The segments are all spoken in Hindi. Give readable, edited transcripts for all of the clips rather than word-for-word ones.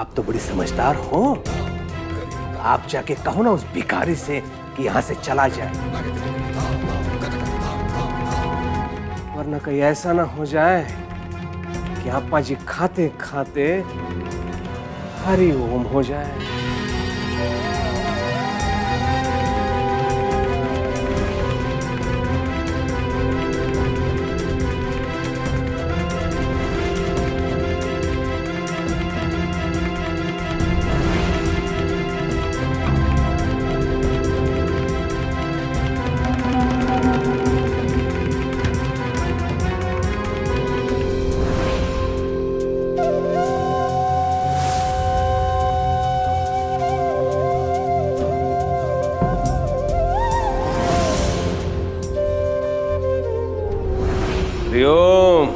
आप तो बड़ी समझदार हो। आप जाके कहो ना उस भिखारी से कि यहां से चला जाए, वरना कहीं ऐसा ना हो जाए कि अप्पा जी खाते खाते हरि ओम हो जाए। हरिओम।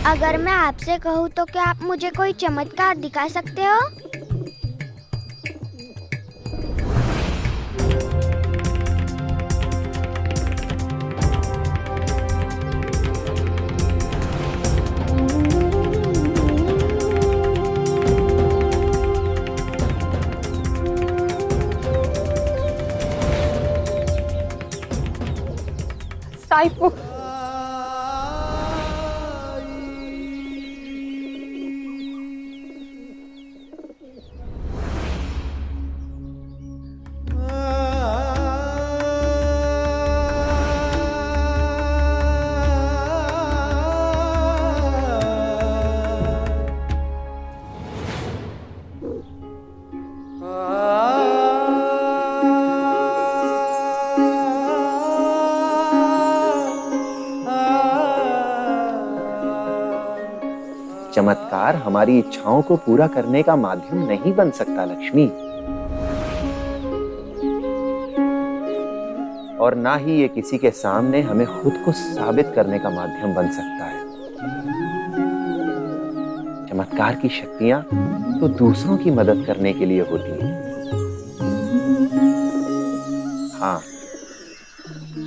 अगर मैं आपसे कहूँ तो क्या आप मुझे कोई चमत्कार दिखा सकते हो? साइफू, चमत्कार हमारी इच्छाओं को पूरा करने का माध्यम नहीं बन सकता लक्ष्मी, और ना ही ये किसी के सामने हमें खुद को साबित करने का माध्यम बन सकता है। चमत्कार की शक्तियां तो दूसरों की मदद करने के लिए होती हैं। हाँ,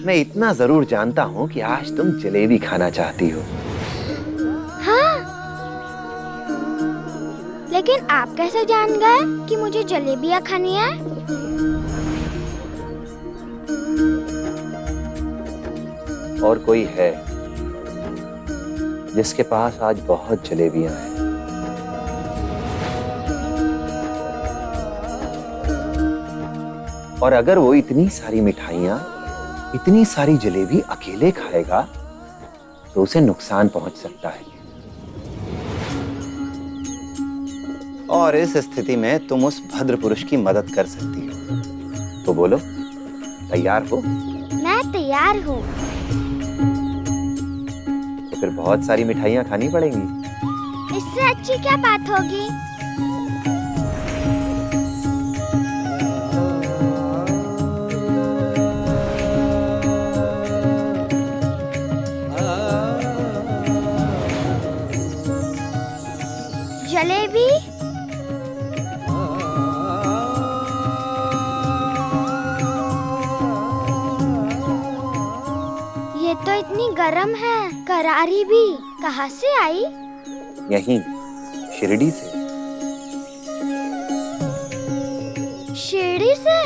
मैं इतना जरूर जानता हूं कि आज तुम जलेबी खाना चाहती हो। लेकिन आप कैसे जान गए कि मुझे जलेबियाँ खानी है? और कोई है जिसके पास आज बहुत जलेबियां हैं। और अगर वो इतनी सारी मिठाइयां, इतनी सारी जलेबी अकेले खाएगा तो उसे नुकसान पहुंच सकता है। और इस स्थिति में तुम उस भद्र पुरुष की मदद कर सकती हो। तो बोलो, तैयार हो? मैं तैयार हूँ। तो फिर बहुत सारी मिठाइयां खानी पड़ेंगी। इससे अच्छी क्या बात होगी? जलेबी? ये तो इतनी गरम है, करारी भी। कहाँ से आई? यहीं शिरडी से। शिरडी से?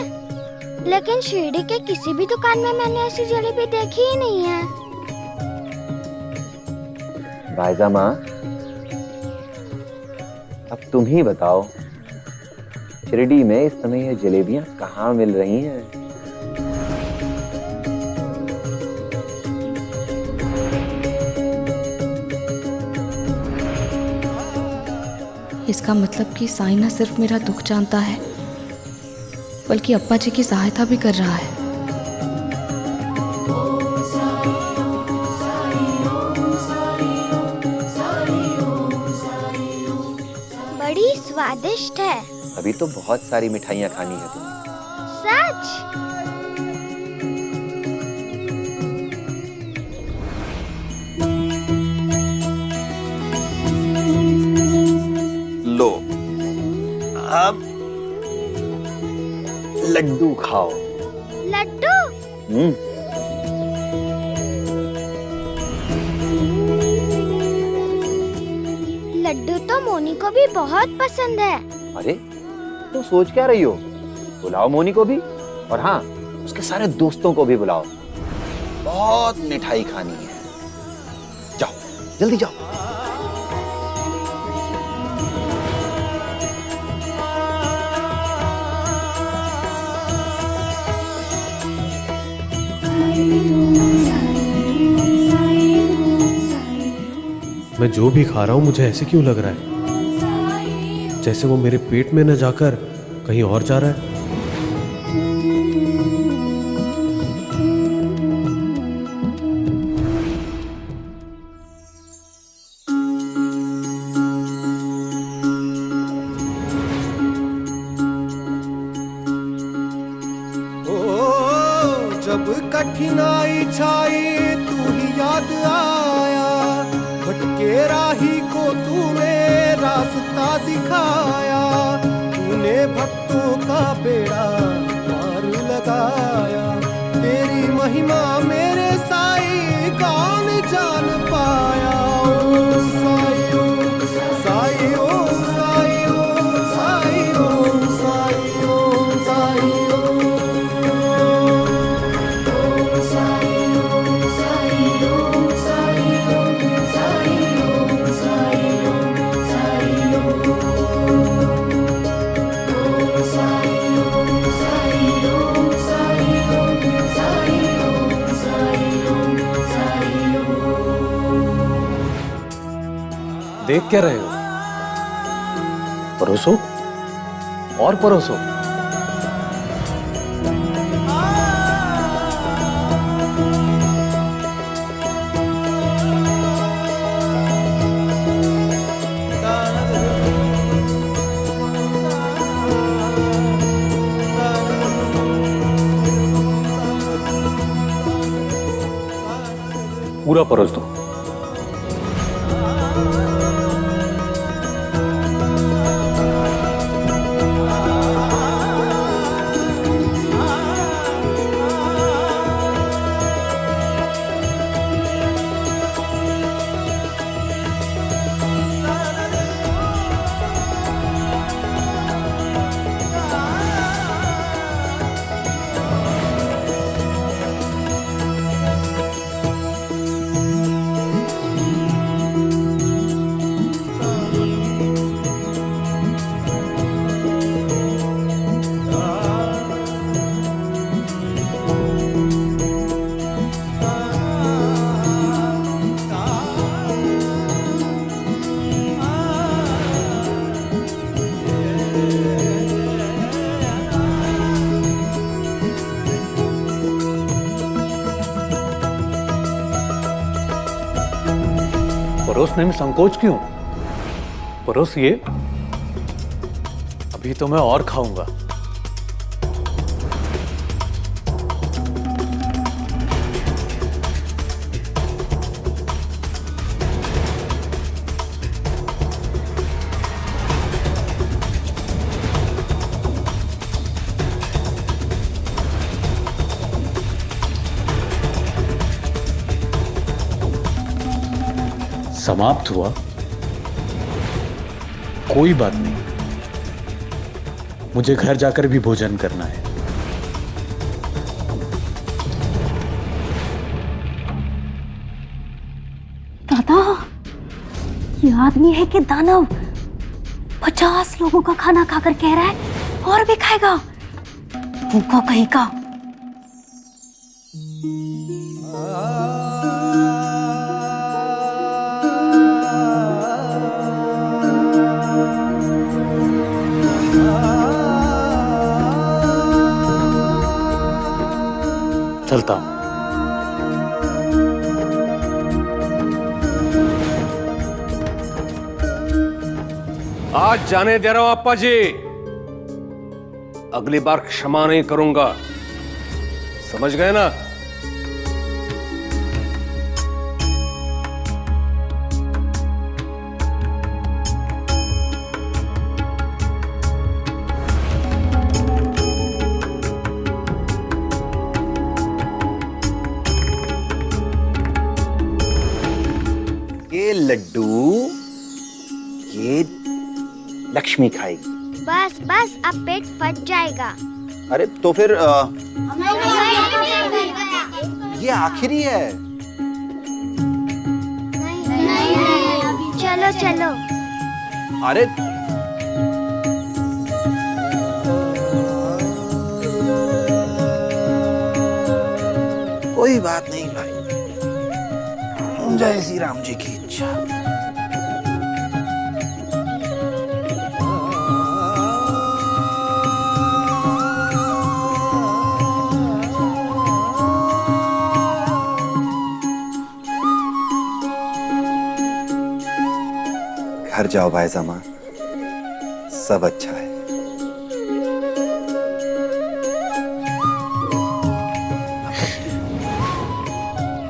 लेकिन शिरडी के किसी भी दुकान में मैंने ऐसी जलेबी देखी ही नहीं है। बायजा माँ, अब तुम ही बताओ, शिरडी में इस समय ये जलेबियां कहाँ मिल रही हैं? इसका मतलब कि साईं ना सिर्फ मेरा दुख जानता है, बल्कि अप्पा जी की सहायता भी कर रहा है। बड़ी स्वादिष्ट है। अभी तो बहुत सारी मिठाइयां खानी है तुम्हें। सच? खाओ। लड्डू? लड्डू तो मोनी को भी बहुत पसंद है। अरे तो सोच क्या रही हो? बुलाओ मोनी को भी, और हाँ, उसके सारे दोस्तों को भी बुलाओ। बहुत मिठाई खानी है। जाओ जल्दी जाओ। मैं जो भी खा रहा हूँ मुझे ऐसे क्यों लग रहा है जैसे वो मेरे पेट में न जाकर कहीं और जा रहा है। जब कठिनाई छाई तू ही याद आया, भटके राही को तूने रास्ता दिखाया, तूने भक्तों का बेड़ा पार लगाया, तेरी महिमा मेरे साईं कौन जान पाया। ओम साईं ओम साईं ओम साईं ओम साईं ओम साईं ओम साईं देख क्या रहे हो? परोसो और परोसो। पूरा परोस दो। परोसने में संकोच क्यों? परोसिए, अभी तो मैं और खाऊंगा। समाप्त हुआ? कोई बात नहीं, मुझे घर जाकर भी भोजन करना है। दादा, ये आदमी है कि दानव? 50 लोगों का खाना खाकर कह रहा है और भी खाएगा। भूखा कहीं का। चलता हूं। आज जाने दे रहा हूं अप्पा जी, अगली बार क्षमा नहीं करूंगा, समझ गए ना? ये लड्डू ये लक्ष्मी खाएगी। बस बस, अब पेट फट जाएगा। अरे तो फिर ये आखिरी है। चलो चलो। अरे कोई बात नहीं भाई, जय श्री राम जी की इच्छा। घर जाओ भाईजामा, सब अच्छा है।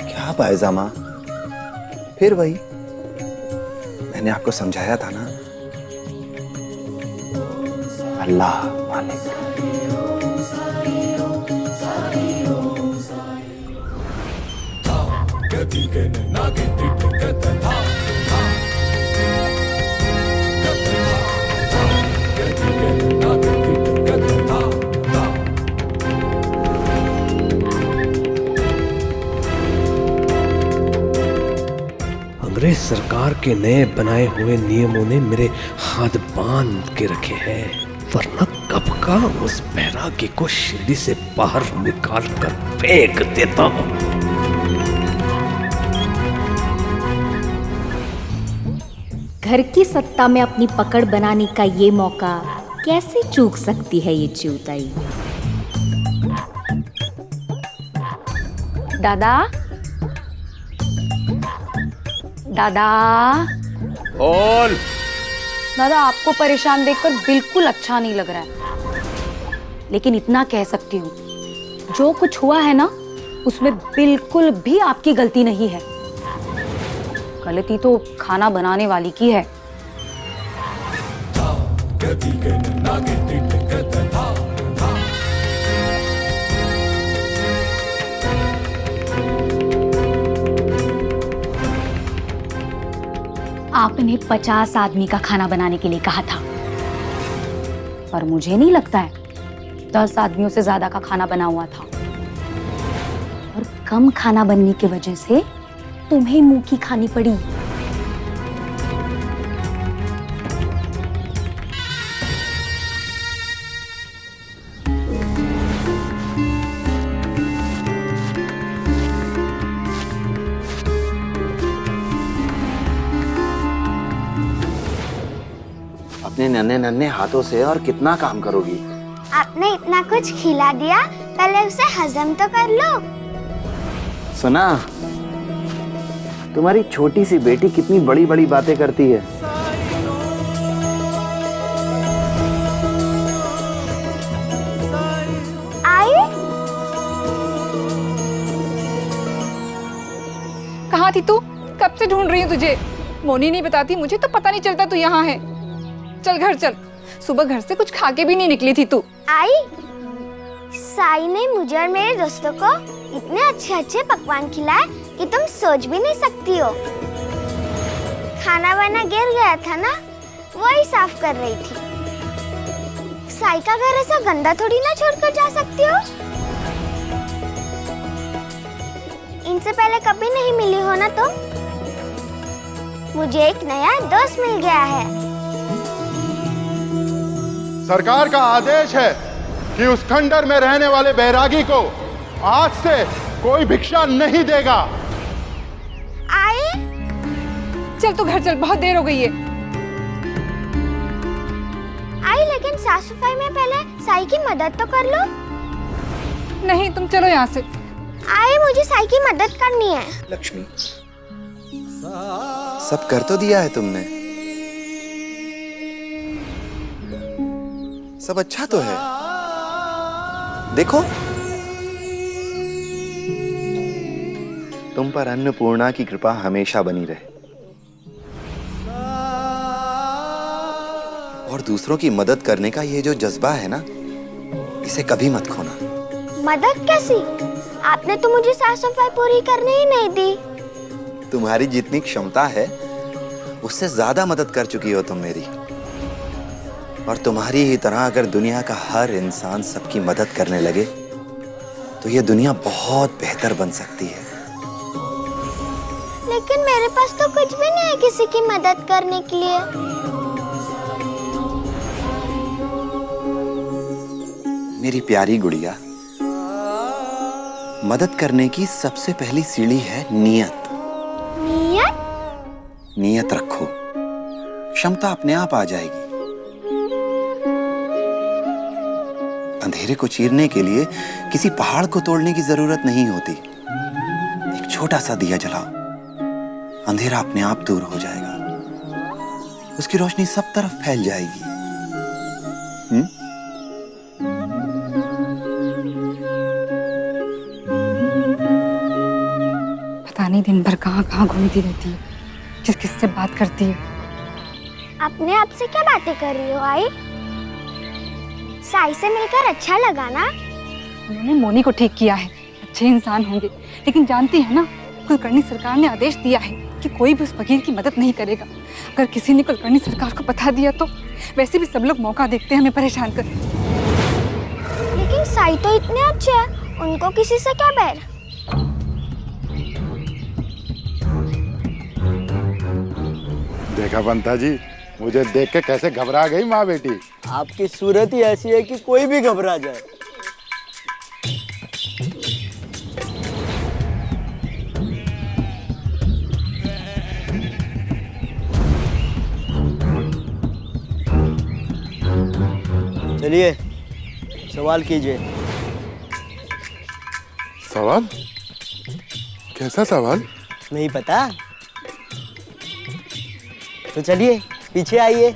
क्या भाईजामा, फिर वही, मैंने आपको समझाया था ना, अल्लाह मालिक। अंग्रेज सरकार के नए बनाए हुए नियमों ने मेरे हाथ बांध के रखे हैं, वरना कब का उस बैरागी को शिरडी से बाहर निकाल कर फेंक देता हूं। घर की सत्ता में अपनी पकड़ बनाने का ये मौका कैसे चूक सकती है ये चूताई। दादा, दादा, बोल। दादा, आपको परेशान देखकर बिल्कुल अच्छा नहीं लग रहा है, लेकिन इतना कह सकती हूँ, जो कुछ हुआ है ना, उसमें बिल्कुल भी आपकी गलती नहीं है। गलती तो खाना बनाने वाली की है। आपने 50 आदमी का खाना बनाने के लिए कहा था, पर मुझे नहीं लगता है 10 आदमियों से ज्यादा का खाना बना हुआ था। और कम खाना बनने की वजह से तुम्हें मुंह की खानी पड़ी। अपने नन्हे नन्हे हाथों से और कितना काम करोगी? आपने इतना कुछ खिला दिया, पहले उसे हजम तो कर लो। सुना, तुम्हारी छोटी सी बेटी कितनी बड़ी बड़ी बातें करती है। आई? कहाँ थी तू? कब से ढूंढ रही हूँ तुझे। मोनी नहीं बताती मुझे तो पता नहीं चलता तू यहाँ है। चल घर चल, सुबह घर से कुछ खा के भी नहीं निकली थी तू। आई, साई ने मुझे और मेरे दोस्तों को इतने अच्छे अच्छे पकवान खिलाए कि तुम सोच भी नहीं सकती हो। खाना वाना गिर गया था ना, वही साफ कर रही थी। साई का घर ऐसा गंदा थोड़ी ना छोड़कर जा सकती हो। इनसे पहले कभी नहीं मिली हो ना तुम। मुझे एक नया दोस्त मिल गया है। सरकार का आदेश है कि उस खंडर में रहने वाले बैरागी को आज से कोई भिक्षा नहीं देगा। आए? चल तू घर चल, बहुत देर हो गई है। आई, लेकिन साफ सफाई में पहले साई की मदद तो कर लो। नहीं, तुम चलो यहाँ से। आई, मुझे साई की मदद करनी है। लक्ष्मी, सब कर तो दिया है तुमने, सब अच्छा तो है। देखो, तुम पर अन्नपूर्णा की कृपा हमेशा बनी रहे और दूसरों की मदद करने का ये जो जज्बा है ना, इसे कभी मत खोना। मदद कैसी? आपने तो मुझे साफ सफाई पूरी करने ही नहीं दी। तुम्हारी जितनी क्षमता है उससे ज्यादा मदद कर चुकी हो तुम मेरी। और तुम्हारी ही तरह अगर दुनिया का हर इंसान सबकी मदद करने लगे तो ये दुनिया बहुत बेहतर बन सकती है। लेकिन मेरे पास तो कुछ भी नहीं है किसी की मदद करने के लिए। मेरी प्यारी गुड़िया, मदद करने की सबसे पहली सीढ़ी है नियत। नियत? नियत रखो, क्षमता अपने आप आ जाएगी। अंधेरे को चीरने के लिए किसी पहाड़ को तोड़ने की जरूरत नहीं होती। एक छोटा सा दिया जलाओ, अंधेरा अपने आप दूर हो जाएगा। उसकी रोशनी सब तरफ फैल जाएगी। पता नहीं दिन भर कहाँ कहाँ घूमती रहती है, किस किस से बात करती है। अपने आप से क्या बातें कर रही हो आई? साई से मिलकर अच्छा लगा ना? उन्होंने मोनी को ठीक किया है, अच्छे इंसान होंगे, लेकिन जानती है ना, कुलकर्णी सरकार ने आदेश दिया है कि कोई भी उस फकीर की मदद नहीं करेगा। अगर किसी ने कुलकर्णी सरकार को बता दिया तो वैसे भी सब लोग मौका देखते हैं हमें परेशान कर। लेकिन साई तो इतने अच्छे हैं, उनको किसी से क्या बैर? देखा पंता जी, मुझे देख के कैसे घबरा गई माँ बेटी। आपकी सूरत ही ऐसी है कि कोई भी घबरा जाए। चलिए सवाल कीजिए। सवाल? कैसा सवाल? नहीं पता? तो चलिए पीछे आइए।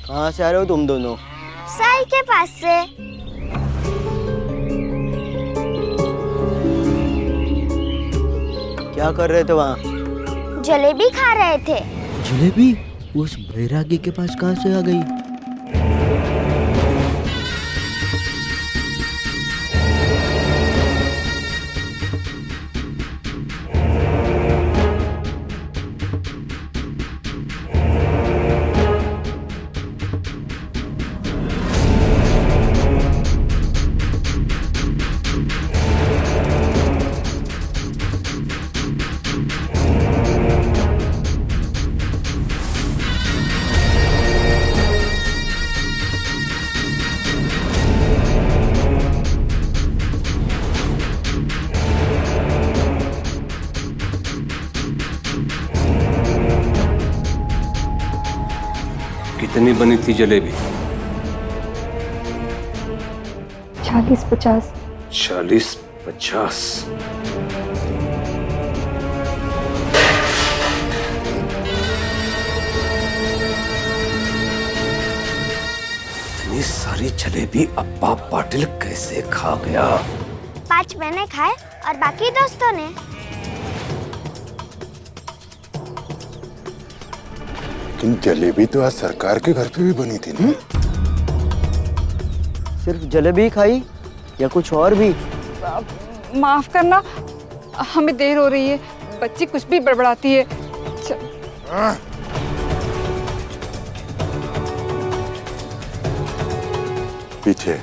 कहाँ से आ रहे हो तुम दोनों? साई के पास से। क्या कर रहे थे वहाँ? जलेबी खा रहे थे। जलेबी उस बैरागी के पास कहाँ से आ गई? कितनी बनी थी जलेबी? 40-50। 40-50। इतनी सारी जलेबी अब्बा पाटिल कैसे खा गया? 5 मैंने खाए और बाकी दोस्तों ने। लेकिन जलेबी तो आज सरकार के घर पे भी बनी थी ना? सिर्फ जलेबी खाई या कुछ और भी? माफ करना, हमें देर हो रही है, बच्ची कुछ भी बड़बड़ाती है। पीछे।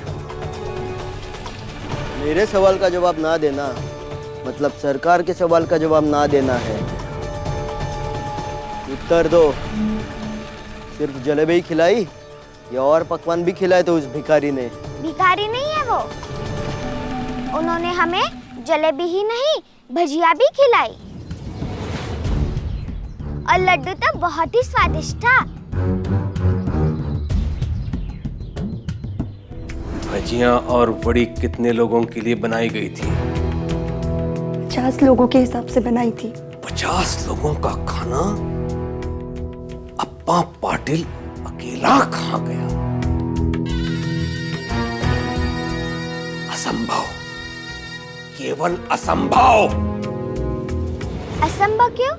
मेरे सवाल का जवाब ना देना मतलब सरकार के सवाल का जवाब ना देना है। उत्तर दो। सिर्फ जलेबी खिलाई या और पकवान भी खिलाए तो उस भिखारी ने? भिखारी नहीं है वो, उन्होंने हमें जलेबी ही नहीं भजिया भी खिलाई और लड्डू तो बहुत ही स्वादिष्ट था। भजियां और वड़ी कितने लोगों के लिए बनाई गई थी? 50 लोगों के हिसाब से बनाई थी। 50 लोगों का खाना अब्बा पाटिल अकेला खा गया? असंभव, केवल असंभव। असंभव क्यों?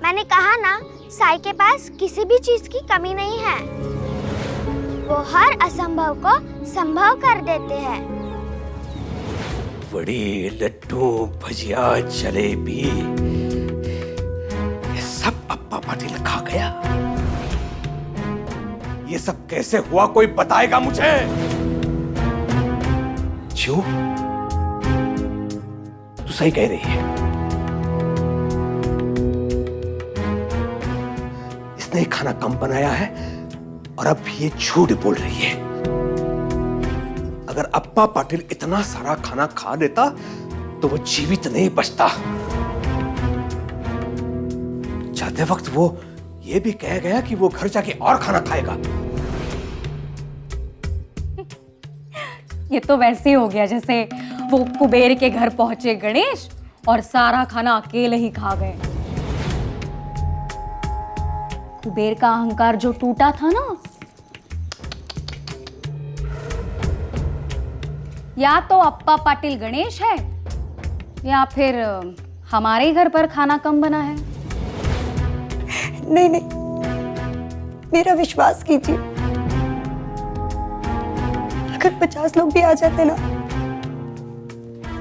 मैंने कहा ना, साई के पास किसी भी चीज की कमी नहीं है। वो हर असंभव को संभव कर देते हैं। वड़ी, लड्डू, भजिया, जलेबी, कैसे हुआ कोई बताएगा मुझे? क्यों? तू सही कह रही है। इसने खाना कम बनाया है और अब ये झूठ बोल रही है। अगर अप्पा पाटिल इतना सारा खाना खा लेता तो वो जीवित नहीं बचता। जाते वक्त वो ये भी कह गया कि वो घर जाके और खाना खाएगा। ये तो वैसे ही हो गया जैसे वो कुबेर के घर पहुंचे गणेश और सारा खाना अकेले ही खा गए। कुबेर का अहंकार जो टूटा था ना, या तो अप्पा पाटिल गणेश है या फिर हमारे ही घर पर खाना कम बना है। नहीं, मेरा विश्वास कीजिए, अगर 50 लोग भी आ जाते ना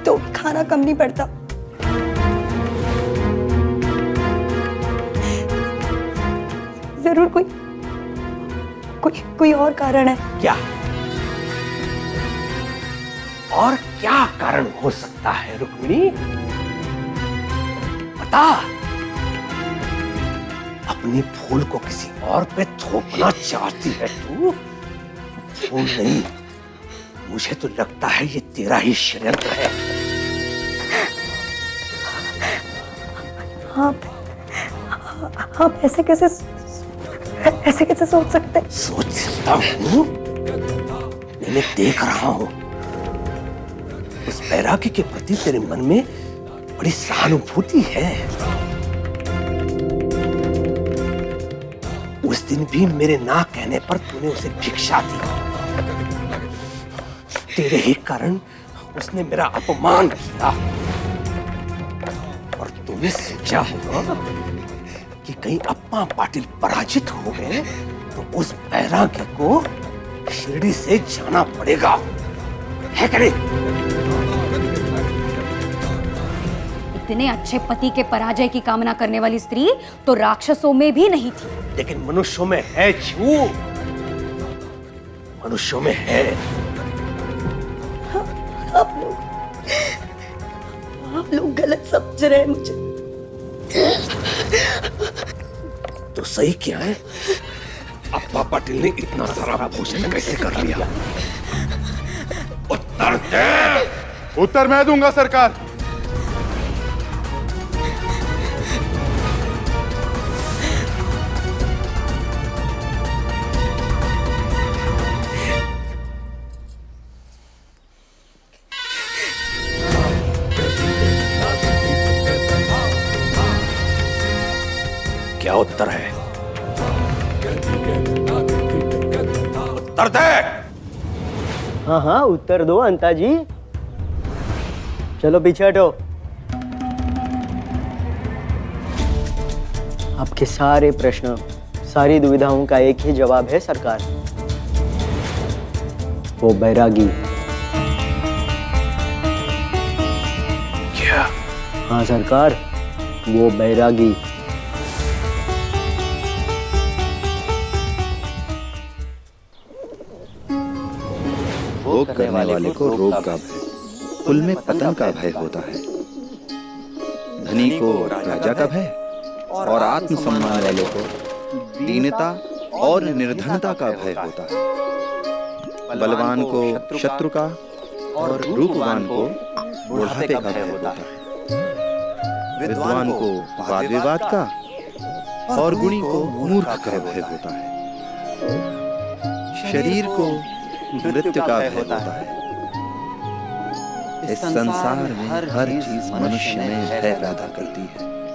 तो भी खाना कम नहीं पड़ता। जरूर कोई और कारण है। क्या? और क्या कारण हो सकता है रुक्मिणी? बता। अपनी फूल को किसी और पे थोपना चाहती है तू? फूल नहीं, मुझे तो लगता है ये तेरा ही षड्यंत्र है। आप ऐसे कैसे सोच सकते? सोच सकता हूँ? मैं देख रहा हूँ उस बैरागी के प्रति तेरे मन में बड़ी सहानुभूति है। उस दिन भी मेरे ना कहने पर तूने उसे भिक्षा दी। तेरे ही कारण उसने मेरा अपमान किया और तूने सोचा होगा कि कहीं अप्पा पाटिल पराजित हो गए तो उस बैरागी को शिरडी से जाना पड़ेगा, है कि नहीं? इतने अच्छे पति के पराजय की कामना करने वाली स्त्री तो राक्षसों में भी नहीं थी, लेकिन मनुष्यों में है। छू, मनुष्यों में है। आप लोग गलत समझ रहे हैं मुझे। तो सही क्या है? अप्पा पाटिल ने इतना सारा भोजन कैसे कर लिया? उत्तर दे। उत्तर मैं दूंगा सरकार। क्या उत्तर है? उत्तर दे। हाँ, उत्तर दो अंता जी। चलो पीछे हटो। आपके सारे प्रश्न, सारी दुविधाओं का एक ही जवाब है सरकार, वो बैरागी। क्या? हाँ सरकार, वो बैरागी। भोग करने वाले को रोग का भय, कुल में पतन का भय होता है। धनी को राजा का भय और आत्मसम्मान वाले को दीनता और निर्धनता का भय होता है। बलवान को शत्रु का और रूपवान को बुढ़ापे का भय होता है। विद्वान को वाद विवाद का और गुणी को मूर्ख का भय होता है। शरीर को मृत्यु का भय होता है। इस संसार में हर चीज मनुष्य में भय पैदा करती है,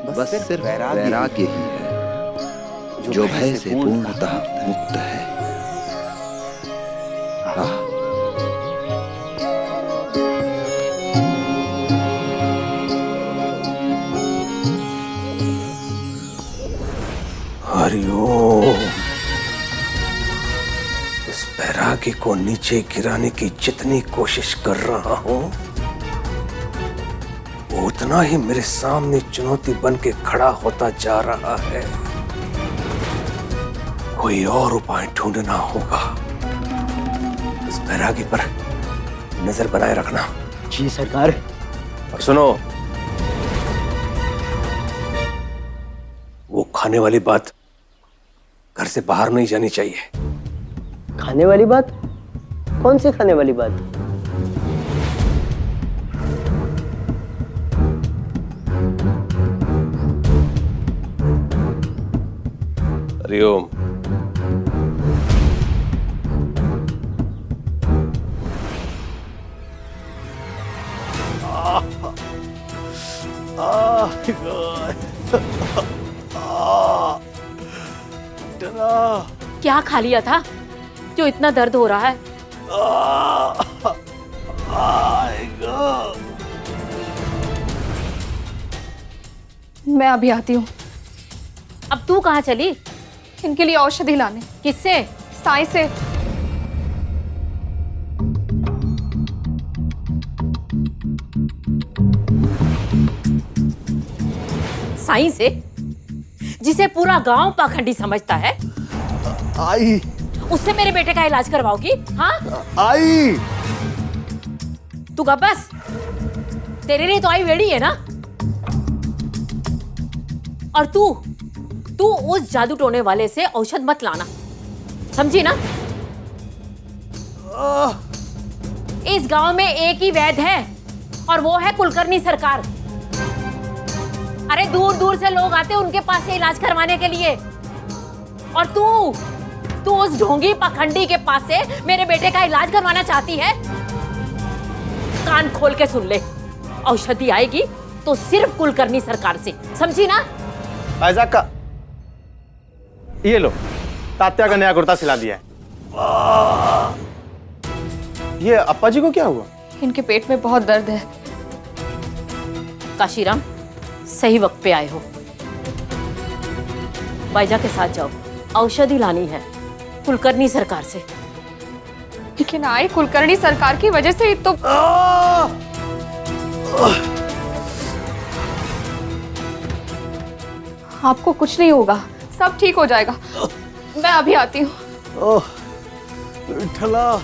बस सिर्फ वैराग्य ही है जो भय से पूर्णतः मुक्त है। हरिओम। उस बैरागी को नीचे गिराने की जितनी कोशिश कर रहा हूं, वो उतना ही मेरे सामने चुनौती बन के खड़ा होता जा रहा है। कोई और उपाय ढूंढना होगा। इस बैरागी पर नजर बनाए रखना। जी सरकार। और सुनो, वो खाने वाली बात घर से बाहर नहीं जानी चाहिए। खाने वाली बात? कौन सी खाने वाली बात? हरिओम। क्या खा लिया था जो इतना दर्द हो रहा है? मैं अभी आती हूँ। अब तू कहाँ चली? इनके लिए औषधि लाने। किससे? साई से। साई से, जिसे पूरा गांव पाखंडी समझता है? आई उससे मेरे बेटे का इलाज करवाओगी? हाँ आई। तू कब बस, तेरे लिए तो आई वेड़ी है ना। और तू उस जादू टोने वाले से औषध मत लाना, समझी ना? इस गांव में एक ही वैद्य है और वो है कुलकर्णी सरकार। अरे दूर दूर से लोग आते हैं उनके पास से इलाज करवाने के लिए, और तू उस ढोंगी पखंडी के पास से मेरे बेटे का इलाज करवाना चाहती है? कान खोल के सुन ले, औषधि आएगी तो सिर्फ कुलकर्णी सरकार से, समझी ना? भाईजाक का ये लो, तात्या का नया कुर्ता सिला दिया है। ये अप्पा जी को क्या हुआ? इनके पेट में बहुत दर्द है। काशीराम, सही वक्त पे आए हो। बाईजा के साथ जाओ, औषधि लानी है कुलकर्णी सरकार से। लेकिन आई कुलकर्णी सरकार की वजह से ही तो। आपको कुछ नहीं होगा, सब ठीक हो जाएगा। मैं अभी आती हूँ। ओह विठला।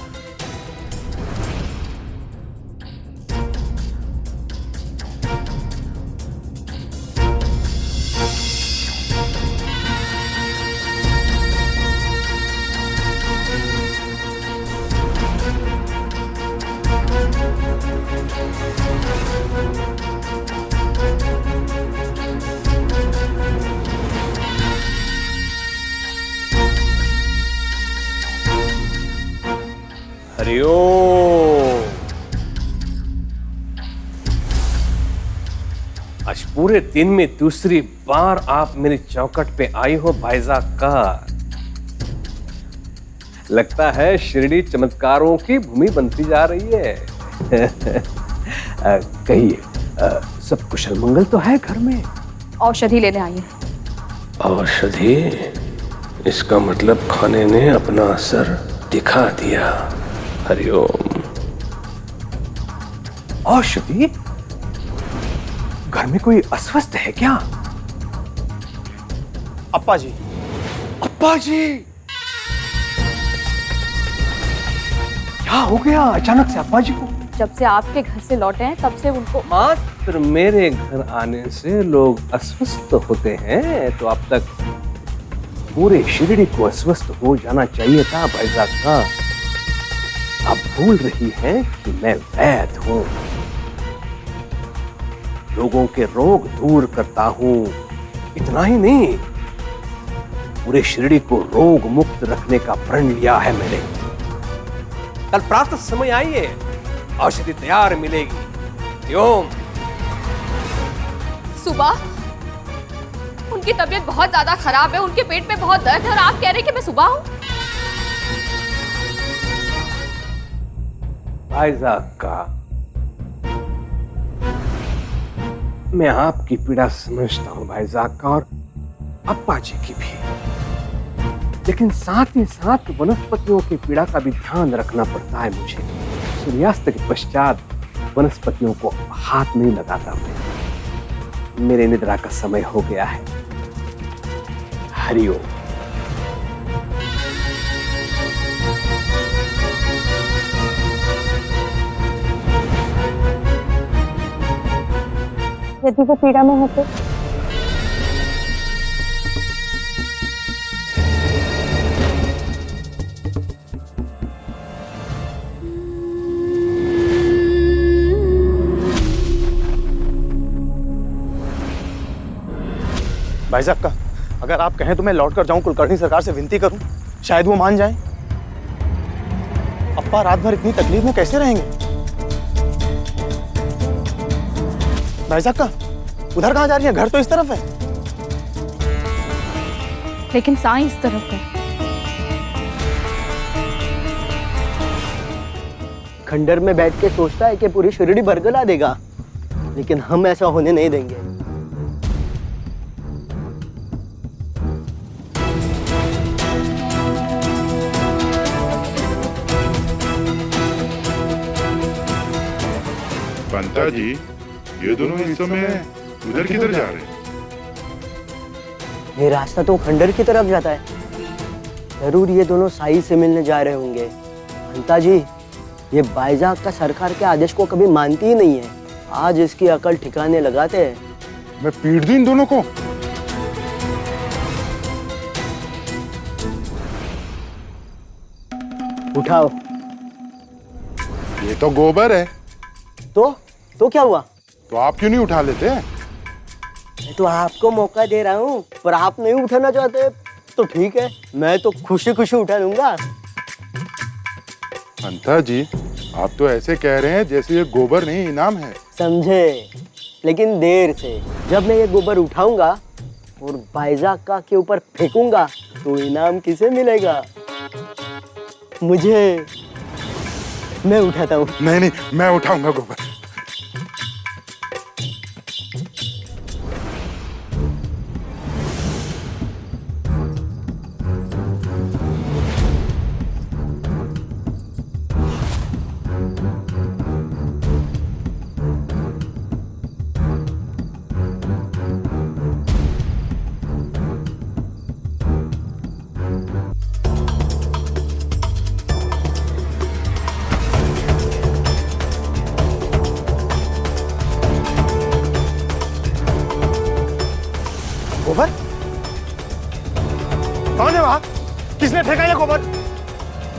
हरिओम। आज पूरे दिन में दूसरी बार आप मेरी चौखट पे आई हो भाईजा का। लगता है शिरडी चमत्कारों की भूमि बनती जा रही है। कहिए, सब कुशल मंगल तो है घर में? औषधि लेने आई है। औषधि? इसका मतलब खाने ने अपना असर दिखा दिया। हरिओम। औषधि? घर में कोई अस्वस्थ है क्या? अप्पा जी। अप्पा जी, क्या हो गया अचानक से अप्पा जी को? जब से आपके घर से लौटे हैं तब से उनको। मात्र मेरे घर आने से लोग अस्वस्थ होते हैं तो अब तक पूरे शिरडी को अस्वस्थ हो जाना चाहिए था भाईजान का। आप भूल रही हैं कि मैं वैद्य हूं, लोगों के रोग दूर करता हूं। इतना ही नहीं, पूरे शिरडी को रोग मुक्त रखने का प्रण लिया है मैंने। कल प्रातः समय आइए, औषधि तैयार मिलेगी। ओम। सुबह उनकी तबीयत बहुत ज्यादा खराब है, उनके पेट में बहुत दर्द है और आप कह रहे हैं कि मैं सुबह हूं? भाईजान का, मैं आपकी पीड़ा समझता हूं भाईजान का, और अप्पा जी की भी, लेकिन साथ ही साथ वनस्पतियों की पीड़ा का भी ध्यान रखना पड़ता है मुझे। सूर्यास्त के पश्चात वनस्पतियों को हाथ नहीं लगाता मैं। मेरे निद्रा का समय हो गया है। हरिओम। यदि वो पीड़ा में है तो? भाई साहब का अगर आप कहें तो मैं लौट कर जाऊं, कुलकर्णी सरकार से विनती करूं, शायद वो मान जाएं। अप्पा रात भर इतनी तकलीफ में कैसे रहेंगे? भाई साहब का उधर कहाँ जा रही है? घर तो इस तरफ है। लेकिन साईं इस तरफ है। खंडर में बैठ के सोचता है कि पूरी शिरडी बरगला देगा, लेकिन हम ऐसा होने नहीं देंगे। पंता जी, ये दोनों इस समय उधर किधर जा रहे हैं? ये रास्ता तो खंडर की तरफ जाता है। जरूर ये दोनों साई से मिलने जा रहे होंगे। पंता जी, ये बाईजाक का सरकार के आदेश को कभी मानती ही नहीं है। आज इसकी अकल ठिकाने लगाते हैं। मैं पीट दूं इन दोनों को। उठाओ। ये तो गोबर है। तो क्या हुआ? तो आप क्यों नहीं उठा लेते? मैं तो आपको मौका दे रहा हूँ, पर आप नहीं उठाना चाहते तो ठीक है, मैं तो खुशी खुशी उठा लूंगा। पंता जी, आप तो ऐसे कह रहे हैं जैसे ये गोबर नहीं इनाम है। समझे, लेकिन देर से। जब मैं ये गोबर उठाऊंगा और बाईजाक का के ऊपर फेंकूंगा तो इनाम किसे मिलेगा? मुझे। मैं उठाता हूँ। नहीं, मैं उठाऊंगा गोबर। गोबर? कौन है वहां? किसने फेंका ये गोबर?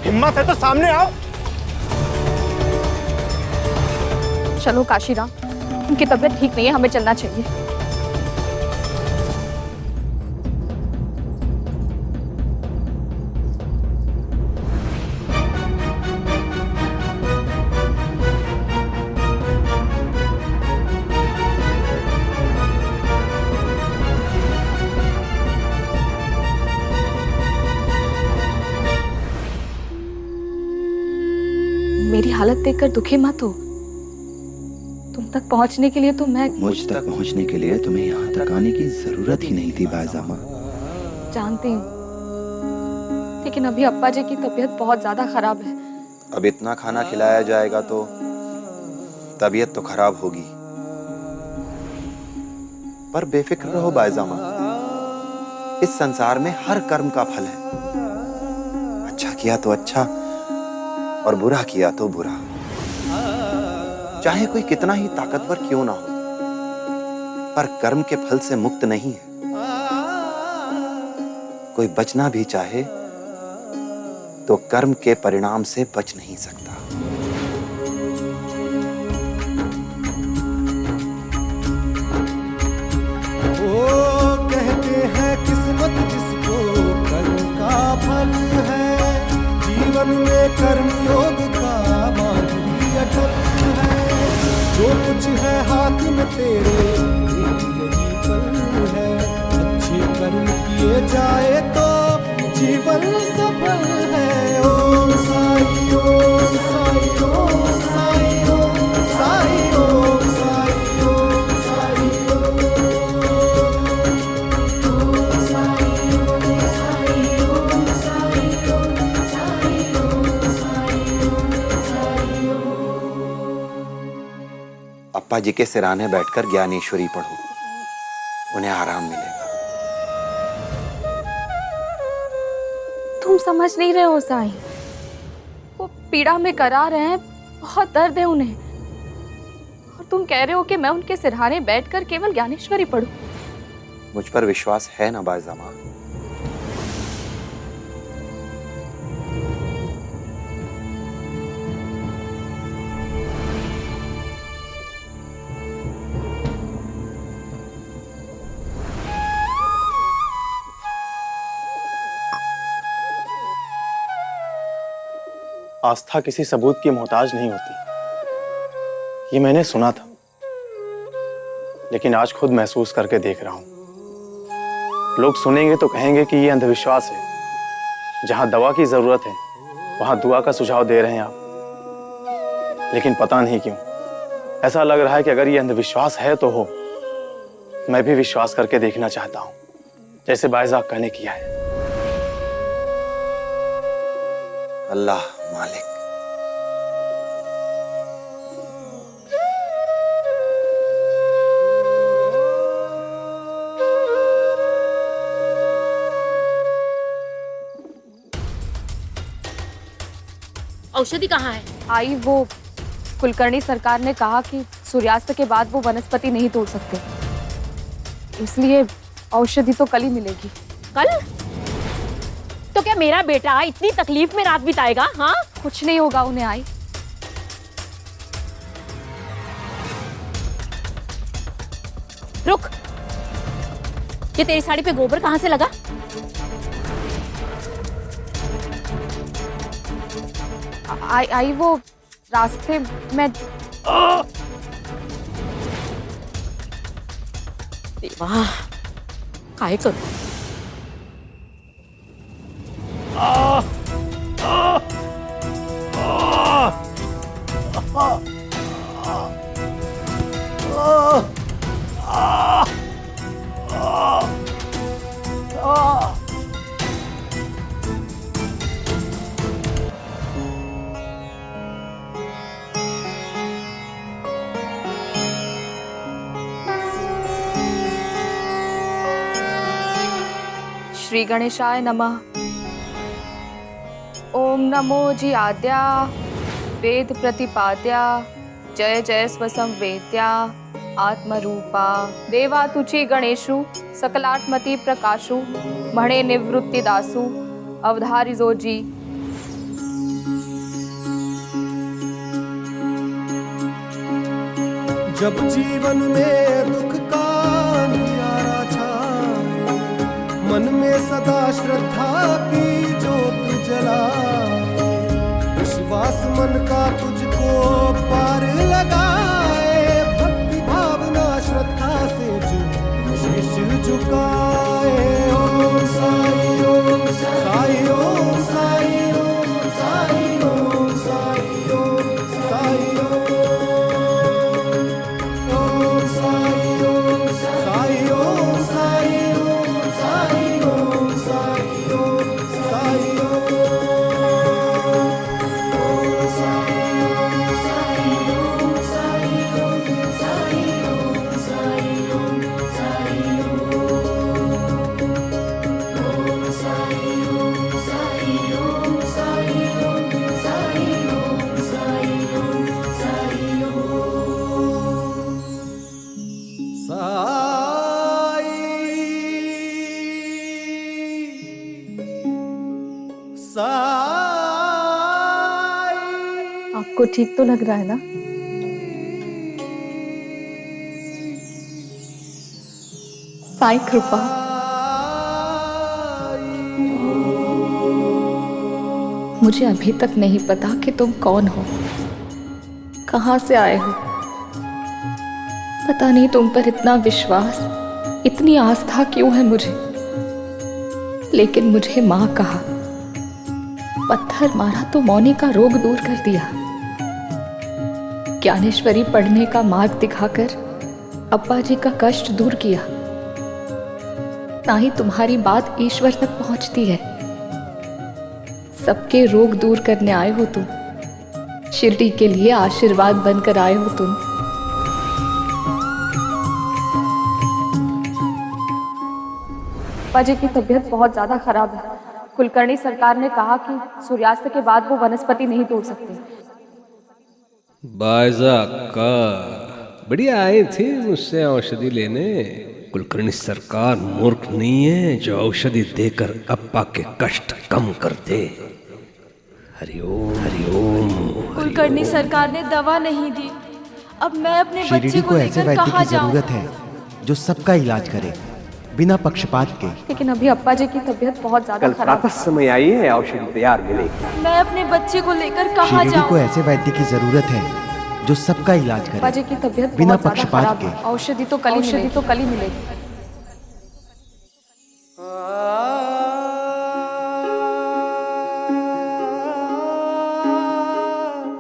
हिम्मत है तो सामने आओ। चलो काशीराम, उनकी तबीयत ठीक नहीं है, हमें चलना चाहिए। मेरी हालत देखकर दुखी मत हो। तुम तक पहुंचने के लिए तो मैं मुझ तक पहुंचने के लिए तुम्हें यहाँ तक आने की जरूरत ही नहीं थी बायजामा। जानती हूँ, लेकिन अभी अप्पा जी की तबीयत बहुत ज्यादा खराब है। अब इतना खाना खिलाया जाएगा तो तबीयत तो खराब होगी, पर बेफिक्र रहो बायजामा, इस संसार में हर कर्म का फल है। अच्छा किया तो अच्छा और बुरा किया तो बुरा। चाहे कोई कितना ही ताकतवर क्यों ना हो, पर कर्म के फल से मुक्त नहीं है। कोई बचना भी चाहे तो कर्म के परिणाम से बच नहीं सकता। वो कहते हैं किस्मत जिसको कर्म का फल है, जीवन में कर्म योग का माधुर्य अटल है। जो कुछ है हाथ में तेरे यही पल है, अच्छे कर्म किए जाए तो जीवन सफल है। ओम साई ओम साई ओम साई ओम साई ओम साई ओम साई अप्पा जी के सिराने बैठकर ज्ञानेश्वरी पढ़ो, उन्हें आराम मिलेगा। तुम समझ नहीं रहे हो साईं, वो पीड़ा में करा रहे हैं, बहुत दर्द है उन्हें। और तुम कह रहे हो कि मैं उनके सिरहाने बैठकर केवल ज्ञानेश्वरी पढ़ूं? मुझ पर विश्वास है ना बायजा माँ? आस्था किसी सबूत की मोहताज नहीं होती, ये मैंने सुना था, लेकिन आज खुद महसूस करके देख रहा हूं। लोग सुनेंगे तो कहेंगे कि ये अंधविश्वास है। जहां दवा की जरूरत है वहां दुआ का सुझाव दे रहे हैं आप। लेकिन पता नहीं क्यों ऐसा लग रहा है कि अगर ये अंधविश्वास है तो हो। मैं भी विश्वास करके देखना चाहता हूं, जैसे बायजा अक्का ने किया है। अल्लाह मालिक। औषधि कहाँ है? आई, वो कुलकर्णी सरकार ने कहा कि सूर्यास्त के बाद वो वनस्पति नहीं तोड़ सकते, इसलिए औषधि तो कल ही मिलेगी। कल? तो क्या मेरा बेटा इतनी तकलीफ में रात बिताएगा? हाँ, कुछ नहीं होगा उन्हें। आई, रुक। ये तेरी साड़ी पे गोबर कहाँ से लगा? आई वो रास्ते में। वाह, काय करूं? श्री गणेशाय नमः। ओम नमो जी आद्या वेद प्रतिपाद्या जय जय स्वसंवेद्या आत्मरूपा देवा तुची गणेशु सकलात्मति प्रकाशु मणे निवृत्ति दासु अवधारिजो जी। जब जीवन में दुख का अंधियारा छाए, मन में सदा श्रद्धा की ज्योत जलाए, विश्वास मन का तुझको पार लगाए, भक्ति भावना श्रद्धा से जो शीश झुकाए। ओम साई ओम साई ओम साई ओम साई ओम साई ओम साई आपको ठीक तो लग रहा है ना? साईं कृपा। मुझे अभी तक नहीं पता कि तुम कौन हो, कहां से आए हो। पता नहीं तुम पर इतना विश्वास, इतनी आस्था क्यों है मुझे। लेकिन मुझे माँ कहा, पत्थर मारा तो मौनी का रोग दूर कर दिया। ज्ञानेश्वरी पढ़ने का मार्ग दिखाकर अब्बा जी का कष्ट दूर किया। ना ही तुम्हारी बात ईश्वर तक पहुंचती है। सबके रोग दूर करने आए हो तुम, शिरडी के लिए आशीर्वाद बनकर आए हो तुम। अब्बा जी की तबीयत बहुत ज्यादा खराब है। कुलकर्णी सरकार ने कहा कि सूर्यास्त के बाद वो वनस्पति नहीं तोड़ सकते। बायजा का बढ़िया आई थी मुझसे औषधि लेने। कुलकर्णी सरकार मूर्ख नहीं है जो औषधि देकर अप्पा के कष्ट कम कर दे। हरिओम हरिओम। कुलकर्णी सरकार ने दवा नहीं दी। अब मैं अपने बच्चे शिरडी को को ऐसे लेकर वैद्य कहाँ की जाऊँ? जरूरत है जो सबका इलाज करे बिना पक्षपात के। लेकिन अभी अप्पा जी की तबीयत बहुत ज्यादा कल खराब प्रातः समय आइए, औषधि तैयार मिलेगी। मैं अपने बच्चे को लेकर कहाँ शिरडी को जाऊँ? ऐसे वैद्य की जरूरत है जो सबका इलाज अप्पा जी करे की तबीयत बिना बहुत ज्यादा पक्षपात खराब के। है। औषधि तो कल ही मिलेगी।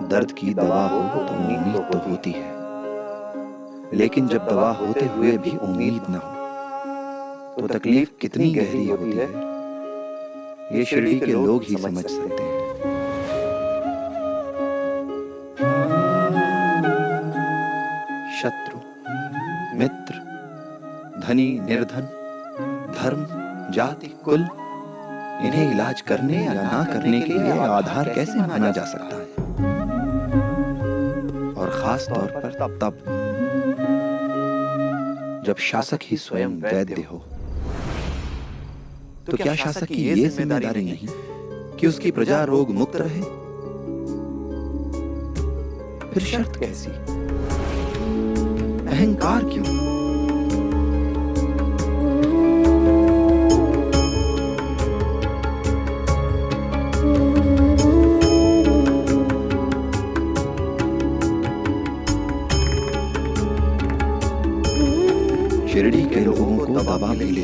दर्द की दवा हो तो उम्मीद तो होती है, लेकिन जब दवा होते हुए भी उम्मीद न हो तो तकलीफ कितनी गहरी होती है, ये शिरडी के लोग ही समझ सकते हैं। शत्रु, मित्र, धनी, निर्धन, धर्म, जाति, कुल, इन्हें इलाज करने या ना करने के लिए आधार कैसे माना जा सकता है? और खास तौर पर तब जब शासक ही स्वयं वैद्य हो। तो क्या शासक की ये जिम्मेदारी नहीं कि उसकी प्रजा रोग मुक्त रहे? फिर शर्त कैसी? अहंकार क्यों? शिरडी के लोगों को दवा मिले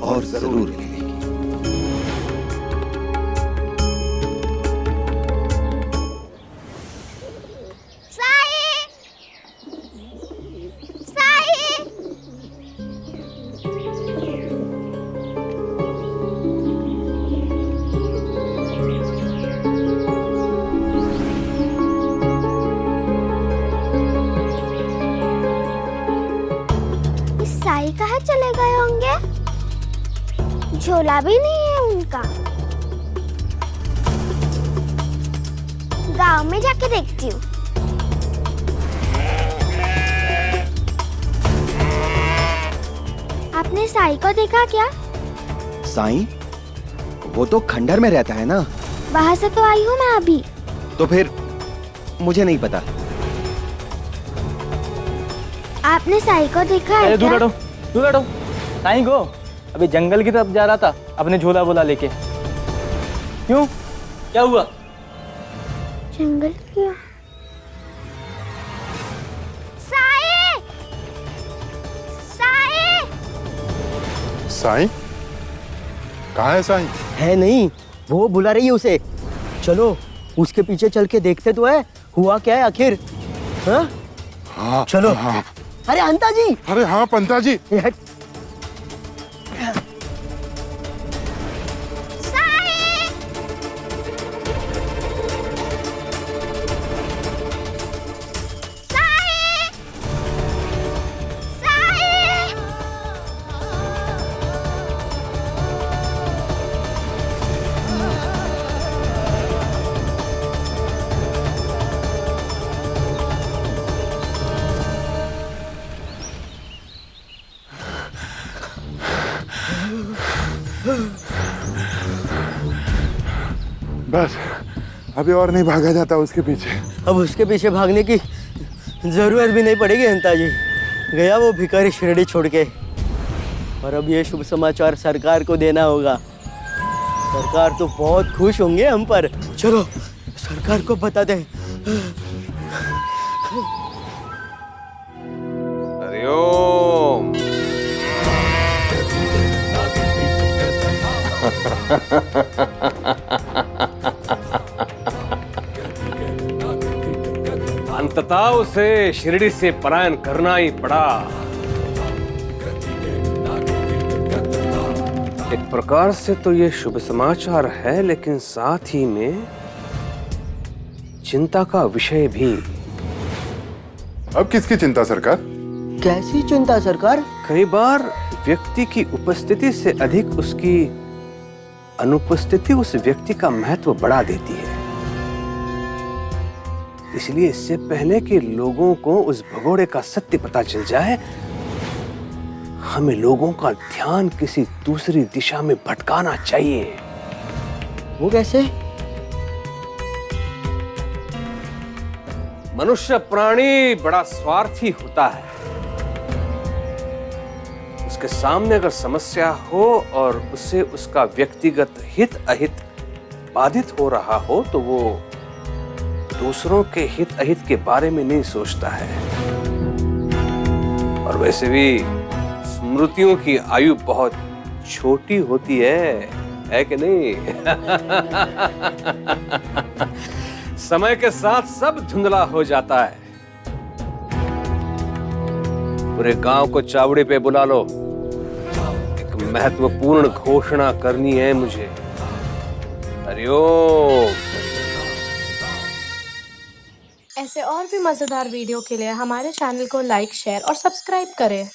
और जरूर मिलेगी। साई! साई! साई कहाँ चले गए होंगे? झोला भी नहीं है उनका। गांव में जाके देखती हूँ। आपने साई को देखा क्या? साईं, वो तो खंडर में रहता है ना। वहां से तो आई हूँ मैं अभी। तो फिर मुझे नहीं पता। आपने साई को देखा है क्या? दूर हटो। साईं को अभी जंगल की तरफ जा रहा था अपने झोला बोला लेके। क्यों, क्या हुआ? जंगल क्या? साई! साई! साईं? कहाँ है साईं? है नहीं, वो बुला रही है उसे। चलो उसके पीछे चल के देखते तो है हुआ क्या है आखिर। हाँ? हाँ चलो। हाँ। अरे अंता जी! अरे हाँ पंता जी। बस अभी और नहीं भागा जाता उसके पीछे। अब उसके पीछे भागने की जरूरत भी नहीं पड़ेगी अंता जी। गया वो भिखारी शिरडी छोड़ के। और अब ये शुभ समाचार सरकार को देना होगा। सरकार तो बहुत खुश होंगे हम पर। चलो सरकार को बता दें। हरिओम। अंततः उसे शिरडी से पलायन करना ही पड़ा। एक प्रकार से तो ये शुभ समाचार है, लेकिन साथ ही में चिंता का विषय भी। अब किसकी चिंता सरकार? कैसी चिंता सरकार? कई बार व्यक्ति की उपस्थिति से अधिक उसकी अनुपस्थिति उस व्यक्ति का महत्व बढ़ा देती है। इसलिए इससे पहले कि लोगों को उस भगोड़े का सत्य पता चल जाए, हमें लोगों का ध्यान किसी दूसरी दिशा में भटकाना चाहिए। वो कैसे? मनुष्य प्राणी बड़ा स्वार्थी होता है। उसके सामने अगर समस्या हो और उससे उसका व्यक्तिगत हित अहित बाधित हो रहा हो तो वो दूसरों के हित अहित के बारे में नहीं सोचता है। और वैसे भी स्मृतियों की आयु बहुत छोटी होती है कि नहीं? समय के साथ सब धुंधला हो जाता है। पूरे गांव को चावड़ी पे बुला लो, एक महत्वपूर्ण घोषणा करनी है मुझे। हरिओम। ऐसे और भी मजेदार वीडियो के लिए हमारे चैनल को लाइक, शेयर और सब्सक्राइब करें।